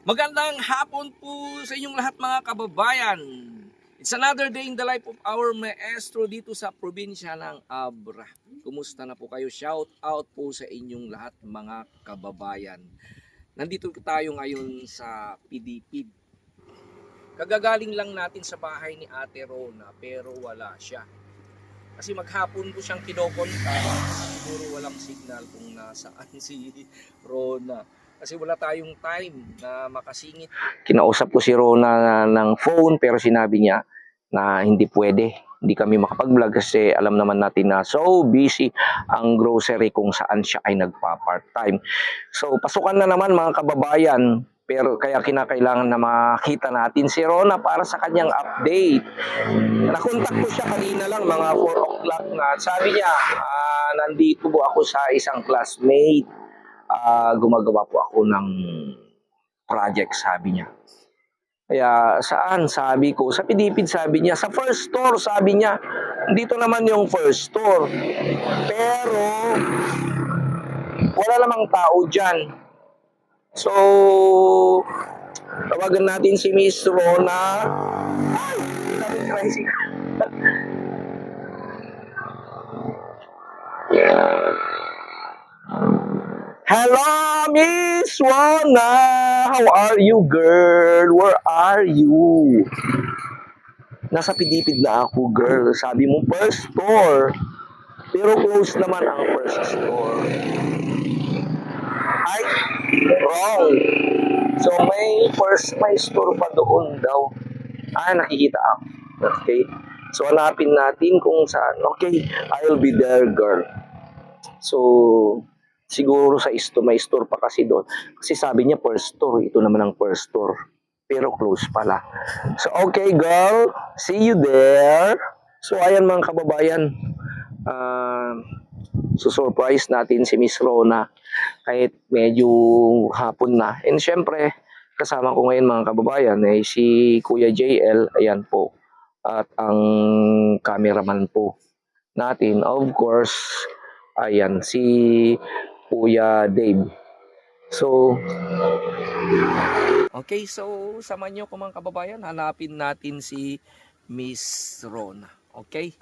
Magandang hapon po sa inyong lahat mga kababayan. It's another day in the life of our maestro dito sa probinsya ng Abra. Kumusta na po kayo? Shout out po sa inyong lahat mga kababayan. Nandito tayo ngayon sa PDP. Kagagaling lang natin sa bahay ni Ate Rona pero wala siya. Kasi maghapon ko siyang kinokontak, siguro walang signal kung nasaan si Rona. Kasi wala tayong time na makasingit. Kinausap ko si Rona ng phone pero sinabi niya na hindi pwede. Hindi kami makapag-vlog kasi alam naman natin na so busy ang grocery kung saan siya ay nagpa-part-time. So pasukan na naman mga kababayan. Pero kaya kinakailangan na makita natin si Rona para sa kanyang update. Nakontak ko siya kanina lang mga 4 o'clock na. Sabi niya, nandito po ako sa isang classmate. Gumagawa po ako ng project, sabi niya. Kaya saan? Sabi ko, sa Pidipid sabi niya, sa first store sabi niya. Dito naman yung first store. Pero wala namang tao dyan. So, tawagan natin si Miss Rona. Hello, Miss Rona! How are you, girl? Where are you? Nasa Pidipid na ako, girl. Sabi mo, first store. Pero close naman ang first store. Ay, wrong. So, may store pa doon daw. Nakikita ako. Okay. So, hanapin natin kung saan. Okay, I'll be there, girl. So, siguro may store pa kasi doon. Kasi sabi niya first store. Ito naman ang first store. Pero close pala. So, okay, girl. See you there. So, ayan mga kababayan. Surprise natin si Miss Rona. Kahit medyo hapon na. And syempre, kasama ko ngayon mga kababayan ay si Kuya JL. Ayan po. At ang cameraman po natin, of course, ayan, si Kuya Dave. So, okay, so samahan niyo ko mga kababayan, hanapin natin si Miss Rona. Okay?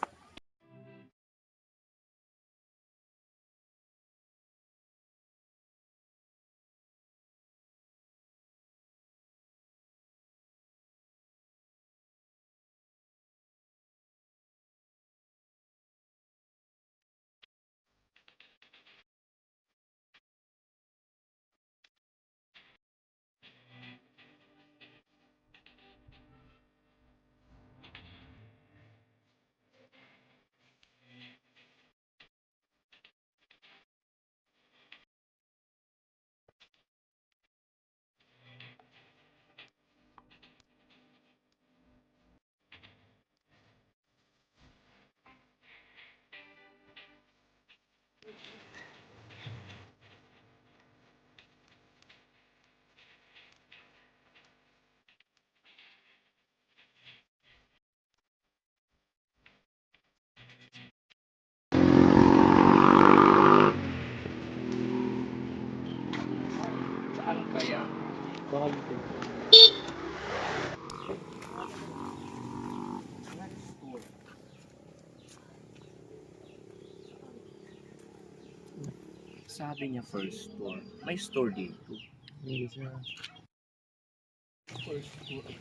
Saan kaya? Bakit ito? Sabi niya first store. May store dito. Hindi siya. First store.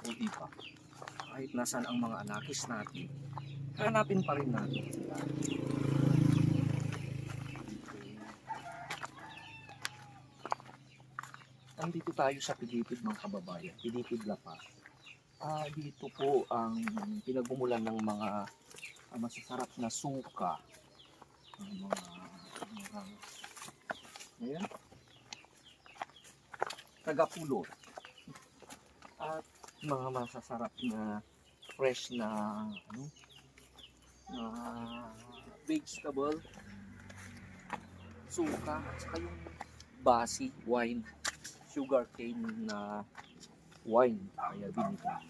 O iba. Kahit nasan ang mga anakis natin, hanapin pa rin natin sila. Nandito tayo sa Pilipid mga kababayan, Pilipid La Paz. Dito po ang pinagmumulan ng mga masasarap na suka. Ang mga ayan, tagapulot. At mga masasarap na fresh na na vegetable, suka, at saka yung basi, wine, sugar cane na wine, kaya vinegar.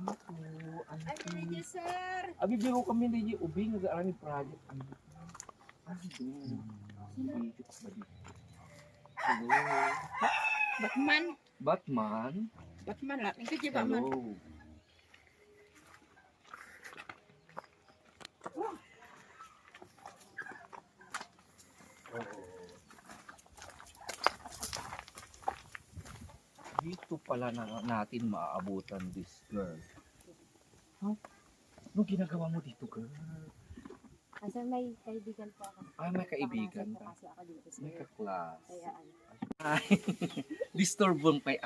Ay, medyo sir. Abi biro kami ni ubing nag-aaral ni project. Batman. Batman. Batman lah. Ini kerja Batman. Hello. Dito pala natin maaabutan this girl. Huh? Ano ginagawa mo dito, girl? Kasi may kaibigan po ako. Ay, may kaibigan po ka. kasi ako dito sir. May kaklas. Kaya ano. Ay, disturbon pa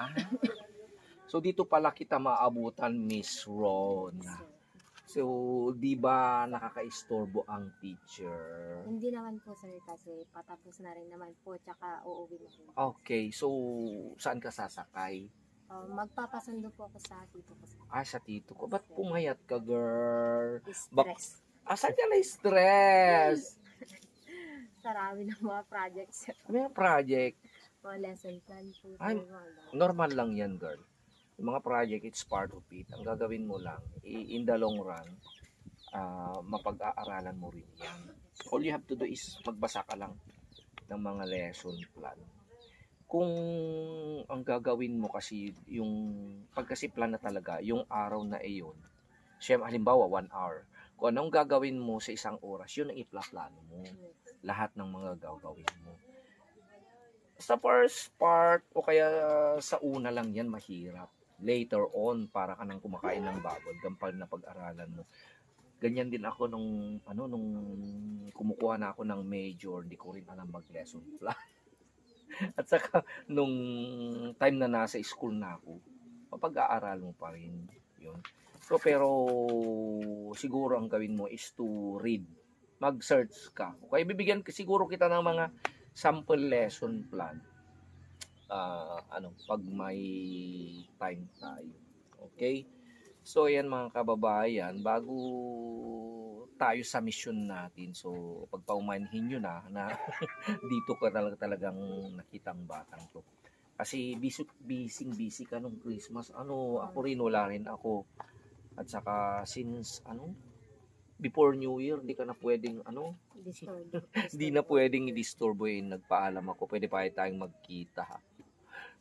So dito pala kita maabutan, Miss Ron. Sir. So, di ba nakaka-istorbo ang teacher? Hindi naman po sir kasi patapos na rin naman po tsaka uuwi na po. Okay, so saan ka sasakay? Magpapasundo po ako sa tito ko sir. Sa tito ko. Ba't pumayat ka, girl? Stress. Saan ka na-stress? Sarami ng mga projects sir. May project. Mga lesson plan po sir. Ay, normal lang yan, girl. Yung mga project, it's part of it. Ang gagawin mo lang, in the long run, mapag-aaralan mo rin yan. All you have to do is magbasa ka lang ng mga lesson plan. Kung ang gagawin mo kasi, yung pagkasiplan na talaga, yung araw na iyon, siyempre, halimbawa, 1 hour. Kung anong gagawin mo sa isang oras, yun ang iplaplano mo. Lahat ng mga gagawin mo. Sa first part, o kaya sa una lang yan, mahirap. Later on, para ka nang kumakain ng babod, gampal na pag-aralan mo. Ganyan din ako nung kumukuha na ako ng major, di ko rin alam mag-lesson plan. At saka, nung time na nasa school na ako, mapag-aaral mo pa rin yun. So, pero siguro ang gawin mo is to read. Mag-search ka. Okay, bibigyan siguro kita ng mga sample lesson plan. Pag may time tayo. Okay? So, ayan mga kababayan, bago tayo sa mission natin, so, pagpaumanhin nyo na dito ka talagang nakitang batang to. Kasi busy ka nung Christmas. Ako rin, wala rin ako. At saka, since, before New Year, di ka na pwedeng, hindi na pwedeng i-disturbo nagpaalam ako, pwede pa tayong magkita.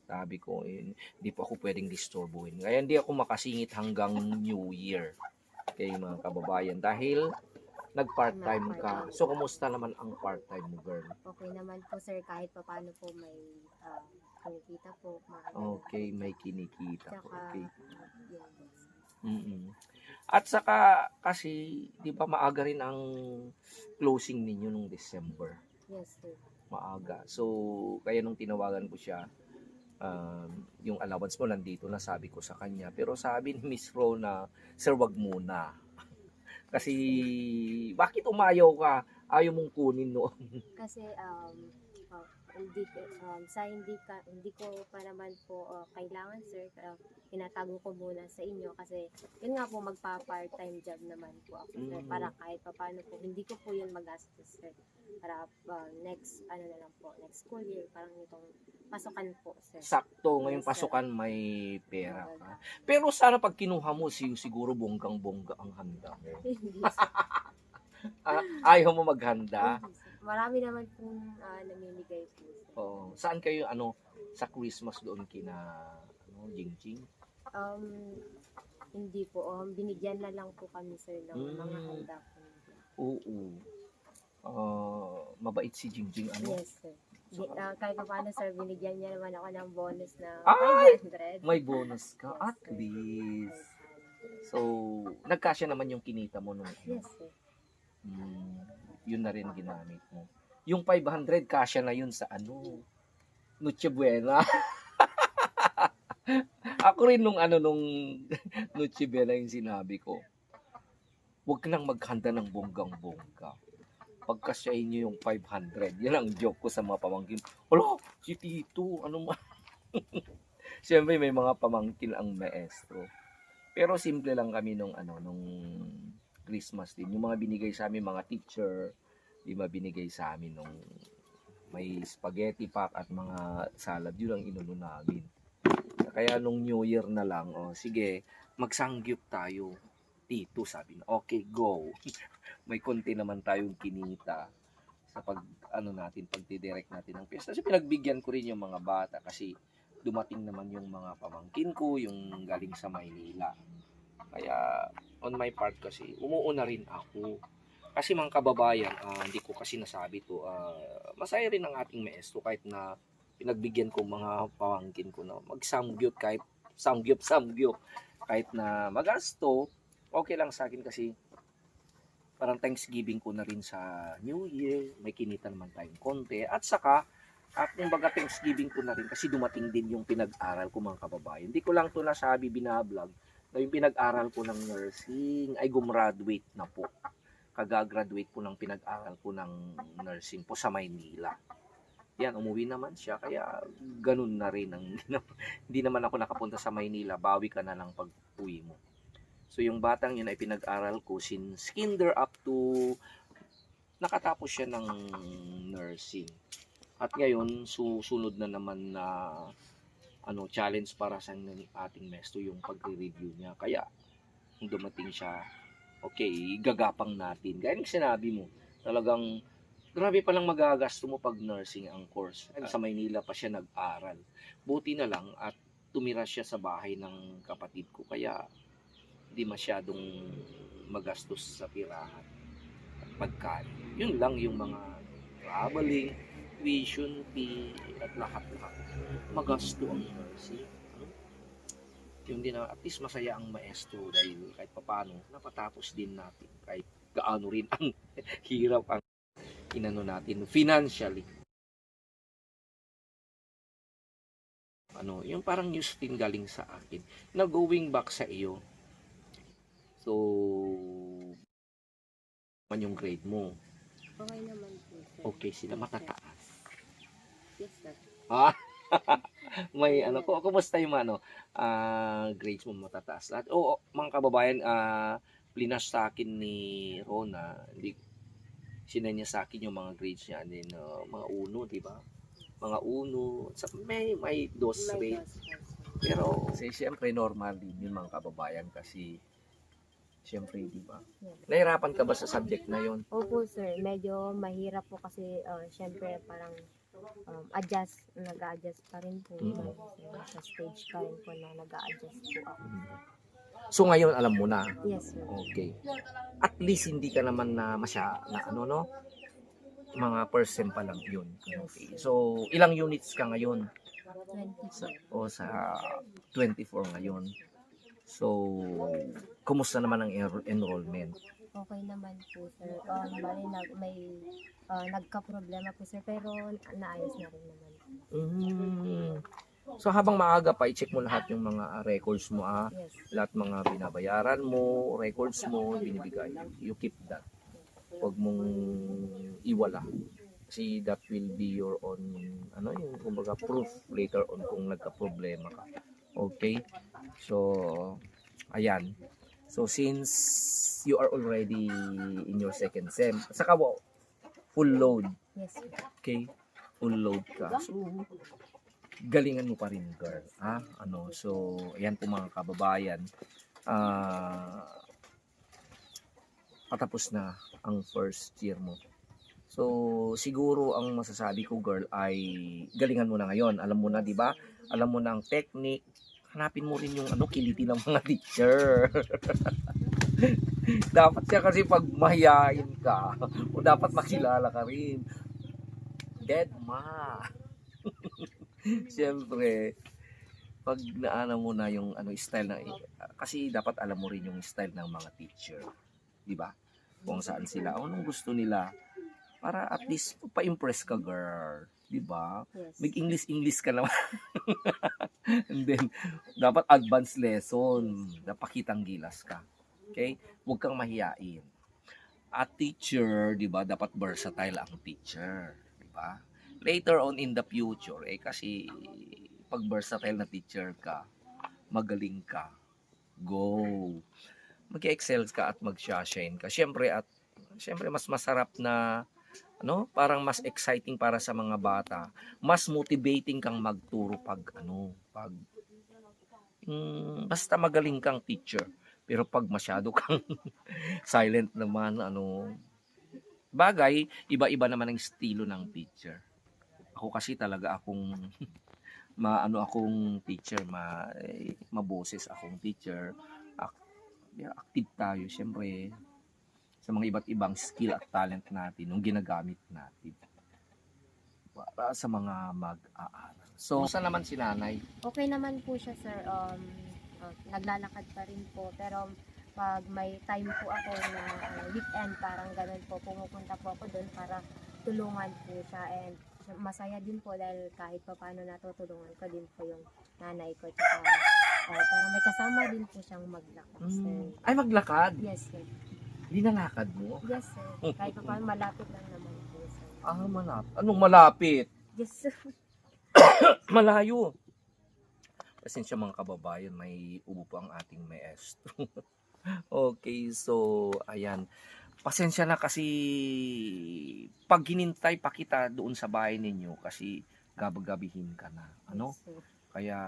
Sabi ko, hindi po ako pwedeng disturbuhin. Kaya hindi ako makasingit hanggang New Year. Okay, mga kababayan. Dahil nag-part-time ka. So, kumusta naman ang part-time mo, girl? Okay naman po sir, kahit pa paano po may kinikita po. Okay, may kinikita po. Tsaka, Okay. yun. At saka, kasi, di ba maaga rin ang closing ninyo nung December? Yes sir. Maaga. So, kaya nung tinawagan ko siya, yung allowance mo nandito na, sabi ko sa kanya. Pero sabi ni Miss Ro na, sir, wag muna. Kasi, bakit umayaw ka? Ayaw mong kunin noon. Kasi hindi ko pa naman po kailangan sir, tinatago ko muna sa inyo kasi yun nga po, magpa-part-time job naman po ako sir, para kahit pa paano po hindi ko po yun magastos sir, para next na lang po, next school year, parang itong pasukan po sir. Sakto, ngayong pasukan may pera ka. Pero sana pag kinuha mo, siguro bonggang-bongga ang handa mo. Hindi sir. Ayaw mo maghanda? Hindi, sir. Marami naman po namimigay po sir. Saan kayo sa Christmas doon kina Jingjing? Hindi po, binigyan na lang po kami sir ng mga handa po. Oo. Mabait si Jingjing Yes sir. Kahit pa paano sir, binigyan niya naman ako ng bonus na Ay! 500. May bonus ka, Yes, at sir. least. So, nagkasya naman yung kinita mo nung Yes sir. yun na rin ginamit mo. Yung 500, kasya na yun sa Noche Buena. Ako rin nung Noche Buena yung sinabi ko, huwag ka nang maghanda ng bonggang-bongga. Pagkasyahin nyo yung 500. Yan ang joke ko sa mga pamangkin. Hala, si Tito, Siyempre may mga pamangkin ang maestro. Pero simple lang kami nung Christmas din. Yung mga binigay sa amin, mga teacher, di ba binigay sa amin nung may spaghetti pack at mga salad, yun ang inuno namin. Kaya nung New Year na lang, sige, magsangyup tayo. Dito, sabi na, okay, go. May konti naman tayong kinita sa pagdidirect natin ng piyesta. Kasi pinagbigyan ko rin yung mga bata kasi dumating naman yung mga pamangkin ko, yung galing sa Maynila. Kaya, on my part kasi, umuuna rin ako. Kasi mga kababayan, hindi ko kasi nasabi to, masaya rin ang ating maestro kahit na pinagbigyan ko mga pamangkin ko na mag-samgyup kahit samgyup kahit na magasto, okay lang sa akin kasi parang Thanksgiving ko na rin sa New Year, may kinita naman tayong konti at saka at kumbaga Thanksgiving ko na rin kasi dumating din yung pinag-aral ko mga kababayan. Hindi ko lang to nasabi binablog na yung pinag-aral ko ng nursing ay gumraduate na po. Kagagraduate po ng pinag-aral ko ng nursing po sa Maynila. Yan, umuwi naman siya. Kaya ganun na rin. Hindi naman ako nakapunta sa Maynila. Bawi ka na lang pag-uwi mo. So yung batang yun ay pinag-aral ko since kinder up to nakatapos siya ng nursing. At ngayon, susunod na naman na challenge para sa ating mesto yung pagre-review niya. Kaya, kung dumating siya, okay, gagapang natin. Gaya ng sinabi mo, talagang grabe palang magagasto mo pag nursing ang course. Sa Maynila pa siya nag-aral. Buti na lang at tumira siya sa bahay ng kapatid ko. Kaya, hindi masyadong magastos sa tirahan at pagkain. Yun lang yung mga traveling, tuition fee, at lahat-lahat. Magasto ang nursing. Yun din na at least masaya ang maestro dahil kahit papano napatapos din natin kahit gaano rin ang hirap ang natin financially. Yung parang news din galing sa akin na going back sa iyo. So, man yung grade mo. Okay naman po, sir. Okay sila matataas. Yes, sir. May kumusta yung grades mo matataas lahat? Oo, mga kababayan, plinas sa akin ni Rona, sinend niya sa akin yung mga grades niya, and then mga uno, di ba? Mga uno, may dos May rate. dos po, sir. Pero, siyempre normal din yun mga kababayan kasi siyempre, di ba? Nahirapan ka ba sa subject na yon? Opo, sir. Medyo mahirap po kasi syempre parang nag-a-adjust pa rin po. Sa stage pa rin po na nag-a-adjust po ako. So ngayon alam mo na. Yes, sir. Okay. At least hindi ka naman na mga percent pa lang yun. Okay. So ilang units ka ngayon? 20. Sa 24 ngayon. So kumusta naman ang enrollment? Okay naman po, sir. Bali, nagka-problema po, sir, pero naayos na rin naman. So habang maaga pa, i-check mo lahat yung mga records mo, Yes. lahat mga binabayaran mo, records mo, binibigay. You keep that. Huwag mong iwala. Kasi that will be your own, yung kumbaga proof later on kung nagka-problema ka. Okay? So, ayan. So, since you are already in your second sem, saka full load. Yes, sir. Okay? Full load ka. So, galingan mo pa rin, girl. So, ayan po mga kababayan. Patapos na ang first year mo. So, siguro ang masasabi ko, girl, ay galingan mo na ngayon. Alam mo na, di ba? Alam mo na ang technique. Hanapin mo rin yung kiliti ng mga teacher. Dapat siya kasi pag mahiyain ka, o dapat makilala ka rin. Dead ma. Siyempre, pag naana mo na yung style na, kasi dapat alam mo rin yung style ng mga teacher. Di ba? Kung saan sila, anong gusto nila. Para at least pa-impress ka, girl. Di ba? Yes. Mag-English ka naman. And then, dapat advanced lesson. Napakitang gilas ka. Okay? Huwag kang mahiyain. At teacher, di ba, dapat versatile ang teacher. Di ba? Later on in the future, kasi pag versatile na teacher ka, magaling ka, go. Mag-excel ka at mag-shine ka. Siyempre, mas masarap na, parang mas exciting para sa mga bata. Mas motivating kang magturo pag Basta magaling kang teacher. Pero pag masyado kang silent naman, bagay, iba-iba naman ang estilo ng teacher. Ako kasi talaga akong akong teacher, maboses akong teacher. Active tayo, syempre, sa mga iba't ibang skill at talent natin, yung ginagamit natin para sa mga mag-aaral. So, saan naman si nanay? Okay naman po siya, sir. Naglalakad pa rin po. Pero pag may time po ako na weekend, parang ganun po, pumupunta po ako doon para tulungan po siya. And masaya din po dahil kahit pa paano natutulungan ko din po yung nanay ko. Tsaka, parang may kasama din po siyang maglakad, sir. Ay, maglakad? Yes, sir. Linalakad mo? Yes, sir. Kahit pa paano malapit lang naman po, sir. Malapit. Anong malapit? Yes, sir. Malayo. Pasensya mga kababayan, may ubo po ang ating maestro. Okay, so ayan. Pasensya na kasi pag hinintay pa kita doon sa bahay ninyo kasi gabagabihin ka na. Yes, sir. Kaya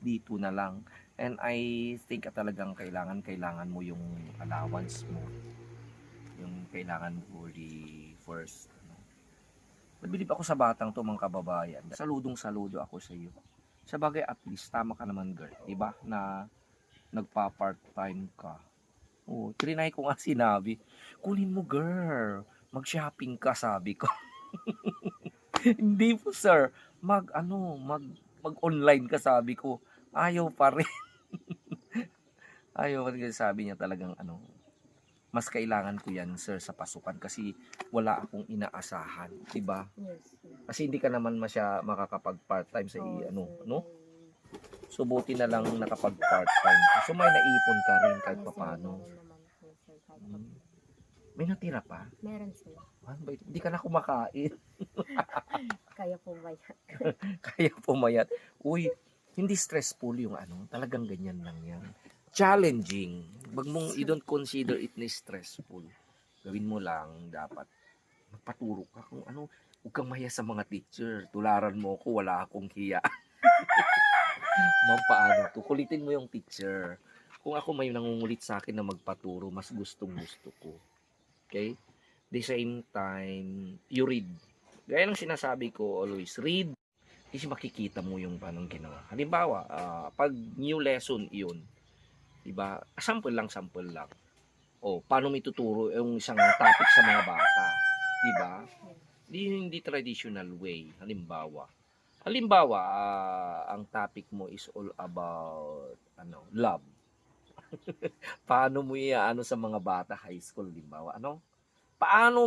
dito na lang. And I think talagang kailangan mo yung allowance mo. Yung kailangan for the first. Nabilib ako sa batang to mga kababayan. Saludo ako sa iyo. Sa bagay at least tama ka naman girl. Diba? Na nagpa-part-time ka. Trinay ko nga sinabi. Kunin mo girl. Mag-shopping ka sabi ko. Hindi po sir. Mag-online ka sabi ko. Ayaw pa rin. Ayaw pa rin kasi sabi niya talagang mas kailangan ko yan sir sa pasukan kasi wala akong inaasahan, 'di ba? Yes, sir. Kasi hindi ka naman makakapag part-time sa Oo, sir. So buti na lang nakapag part-time. So may naipon ka rin kahit Yes, sir. papaano. Meron naman po, sir. Kahit pa- May natira pa? Meron, sir. Hindi ka na kumakain. Kaya po ba yan? Kaya pumayat. Uy, hindi stressful yung talagang ganyan lang yan. Challenging. You don't consider it na stressful. Gawin mo lang, dapat magpaturo ka kung huwag kang mahiya sa mga teacher. Tularan mo ako, wala akong hiya. Paano to? Kulitin mo yung teacher. Kung ako may nangungulit sa akin na magpaturo, mas gusto ko. Okay? The same time, you read. Gaya ng sinasabi ko, always read. Kasi makikita mo yung paano ginawa. Halimbawa, pag new lesson iyon, diba? Sample lang. Paano may tuturo yung isang topic sa mga bata, diba? Hindi traditional way. Halimbawa, ang topic mo is all about love. Paano mo sa mga bata high school, halimbawa, paano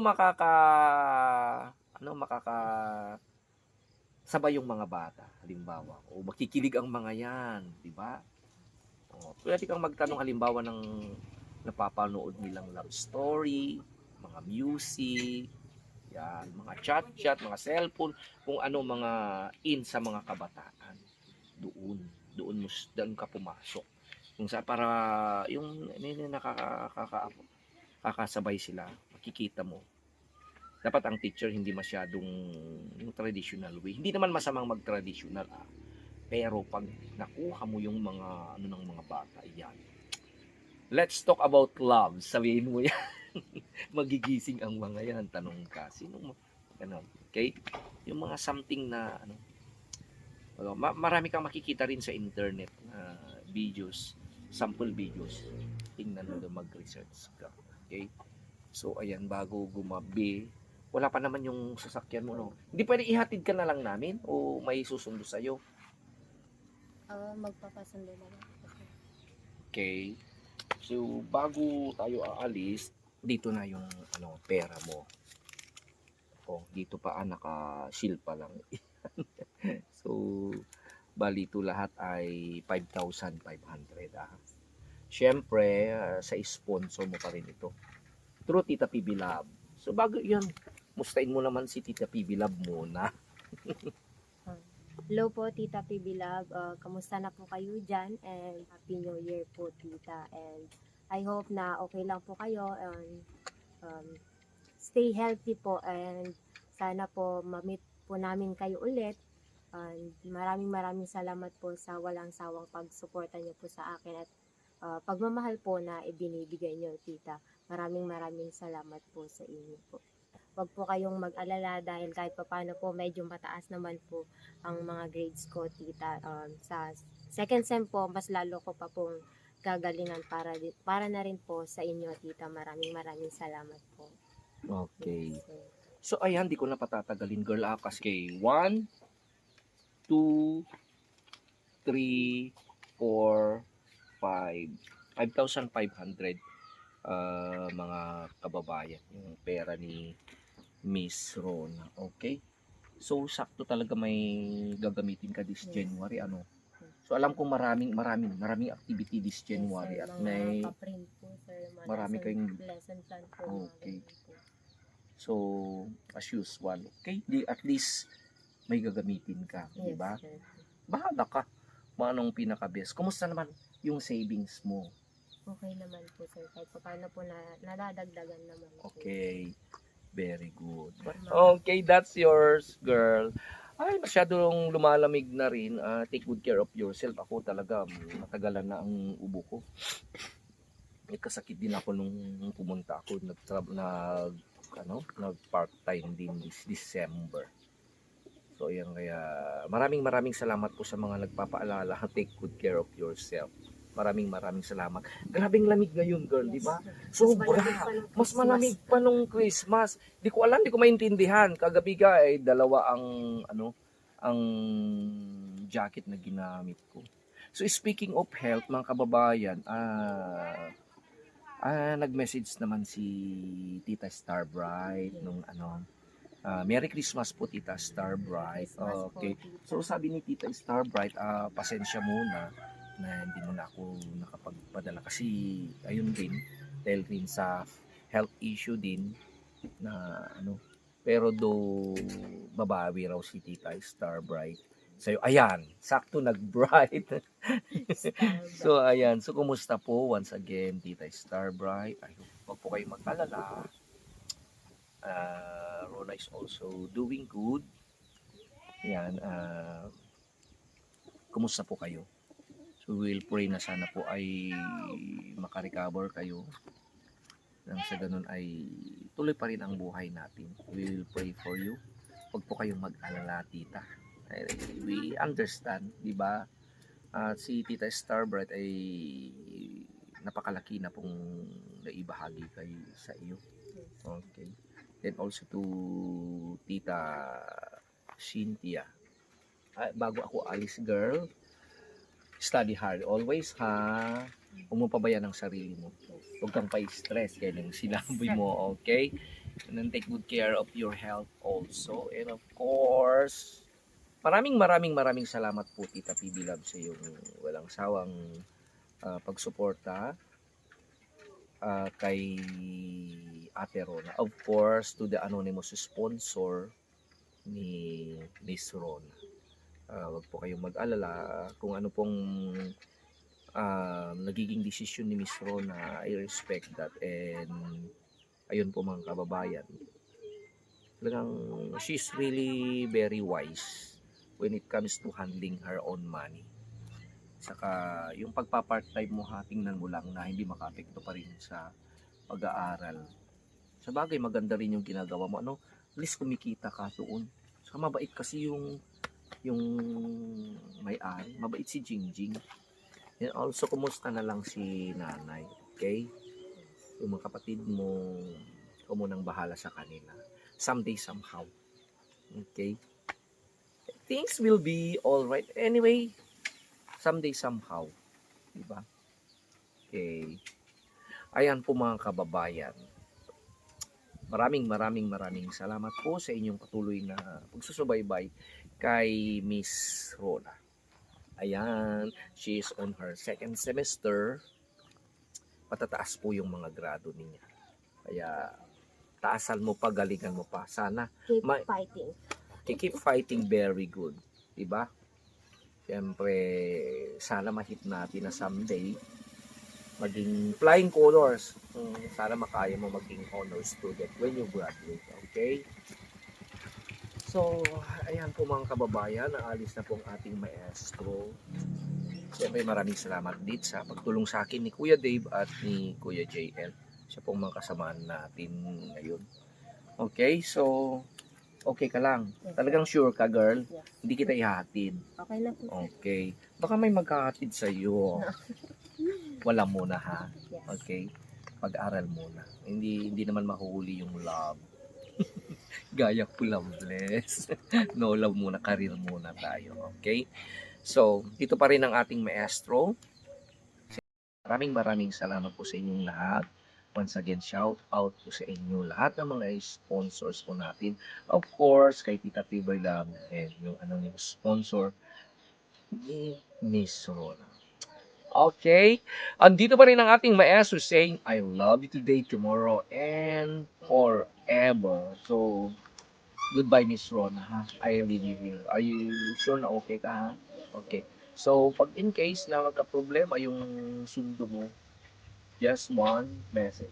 sabay yung mga bata, halimbawa, o makikilig ang mga yan, diba? Pwede kang magtanong halimbawa ng napapanood nilang love story, mga music, yan, mga chat, mga cellphone, kung ano mga sa mga kabataan. Doon ka pumasok. Kung para yung nakakasabay sila, makikita mo. Dapat ang teacher hindi masyadong yung traditional way. Hindi naman masamang mag-traditional pero pag nakuha mo yung mga ng mga bata, yan. Let's talk about love. Sabihin mo yan. Magigising ang mga yan. Tanong ka, sino mo? Okay? Yung mga something na marami kang makikita rin sa internet na videos, sample videos. Tingnan mo doon, mag-research ka. Okay? So, ayan, bago gumabi, wala pa naman yung sasakyan mo, no? Hindi pwede ihatid ka na lang namin o may susundo sa'yo. Magpapasundo na lang. Okay. So, bago tayo aalis, dito na yung pera mo. Dito pa naka-shield pa lang. So, bali ito lahat ay 5,500. Siyempre, sa sponsor mo pa rin ito. Through Tita PB Lab. So, bago yan, mustain mo naman si Tita PB Lab muna. Hello po, Tita PB Lab. Kamusta na po kayo dyan? And Happy New Year po, Tita. And I hope na okay lang po kayo. And stay healthy po. And sana po ma-meet po namin kayo ulit Maraming salamat po sa walang sawang pagsuporta niyo po sa akin at pagmamahal po na ibinibigay niyo, tita. Maraming salamat po sa inyo po. Huwag po kayong mag-alala dahil kahit papaano po medyo mataas naman po ang mga grades ko, tita. Sa second sem po, mas lalo ko pa pong gagalingan para na rin po sa inyo, tita. Maraming salamat po. Okay. Yes, sir. So, ayan, di ko na patatagalin, girl. Kasi 1, 2, 3, 4, 5. 5,500 mga kababayan. Yung pera ni Miss Rona. Okay? So, sakto talaga may gagamitin ka this Yes. January. Ano? So, alam kong maraming activity this January. Yes, At sir. may Mga paprint po, sir. Mga marami lesson plan po. Okay. Mga ganun po. So, as usual, okay? At least may gagamitin ka, di Yes, ba? sir. Bahala ka. Anong pinaka-best? Kumusta naman yung savings mo? Okay naman po, sir. Kahit pa paano po nadadagdagan naman po. Okay. Very good. Ma- Okay, that's yours, girl. Ay, masyadong lumalamig na rin. Take good care of yourself. Ako talaga, matagalan na ang ubo ko. May kasakit din ako nung pumunta ako. Nag part-time din this December. So, yan kaya maraming salamat po sa mga nagpapaalala. Take good care of yourself. Maraming salamat. Grabing lamig ngayon, girl, di ba? Yes, Sobra. Mas malamig pa nung Christmas. Di ko maintindihan. Kagabi ka ay dalawa ang jacket na ginamit ko. So, speaking of health, mga kababayan, nag-message naman si Tita Starbright nung Merry Christmas po, Tita Starbright. Okay. So sabi ni Tita Starbright, pasensya muna na hindi mo na ako nakapagpadala kasi ayun din dahil rin sa health issue din na pero babawi raw si Tita Starbright sa'yo. Ayan, sakto nag-bright. So, ayan. So, kumusta po once again, Tita Starbright? Ay, huwag po kayong mag-alala. Rona is also doing good. Ayan. Kumusta po kayo? So, we'll pray na sana po ay makarecover kayo. Nang sa ganun ay tuloy pa rin ang buhay natin. We'll pray for you. Huwag po kayong mag-alala, Tita. We understand, di ba? Si Tita Starbright ay napakalaki na pong naibahagi kay sa iyo. Okay. Then also to Tita Cynthia. Bago ako alis, girl, study hard always, ha? Huwag mo pabayaan ang sarili mo. Huwag kang pa-stress kaya nang sinabi mo, okay? And then take good care of your health also. And of course, maraming salamat po, Tita PB Love, sa iyong walang sawang pagsuporta kay Ate Rona. Of course, to the anonymous sponsor ni Miss Rona. Wag po kayong mag-alala kung ano pong nagiging desisyon ni Miss Rona. I respect that, and ayun po mga kababayan, talagang she's really very wise when it comes to handling her own money. Saka yung pagpa-part-time mo, tingnan mo lang na hindi makaapekto pa rin sa pag-aaral. Sa bagay, maganda rin yung ginagawa mo. At least kumikita ka doon. Saka mabait kasi yung may-ari. Mabait si Jingjing. And also, kumusta na lang si nanay. Okay? Yung mga kapatid mo, ikaw munang bahala sa kanila. Someday, somehow. Okay? Things will be alright. Anyway, someday, somehow. Diba? Okay. Ayan po mga kababayan. Maraming salamat po sa inyong patuloy na pagsusubaybay kay Miss Rona. Ayan, she is on her second semester. Patataas po yung mga grado niya. Kaya, taasan mo pa, galingan mo pa. Sana, Keep fighting. keep fighting, very good. Diba? Siyempre, sana ma-hit natin na someday maging flying colors. Sana makaya mo maging honor student when you graduate. Okay? So, ayan po mga kababayan, naalis na po ang ating maestro. Siyempre maraming salamat din sa pagtulong sa akin ni Kuya Dave at ni Kuya JL. Siya pong mga kasamaan natin ngayon. Okay, so okay ka lang. Yes, Talagang sure ka, girl? Yes. Hindi kita ihatid. Okay na po, sir. Okay. Baka may maghahatid sa iyo. Wala muna ha. Yes. Okay. Pag-aral muna. Hindi naman mahuhuli yung love. Gaya ko loveless. No love muna, career muna tayo. Okay? So, dito pa rin ang ating maestro. Maraming salamat po sa inyong lahat. Once again, shout out po sa inyo lahat ng mga sponsors po natin. Of course, kay Tita Tibay Lab and yung yung sponsor ni Miss Rona. Okay. Andito pa rin ang ating maestro saying, I love you today, tomorrow, and forever. So, goodbye, Miss Rona. Ha? I leave you here. Are you sure na okay ka? Ha? Okay. So, pag in case na magka-problema yung sundo mo, just one message.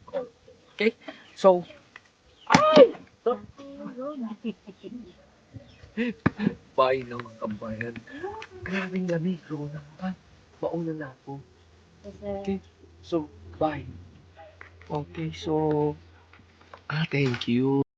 Call. Okay? So, ay! Bye na mga kabayan. Grabing lamig, Rona. Mauna na ako. Yes, sir. Okay. So, bye. Okay, so, thank you.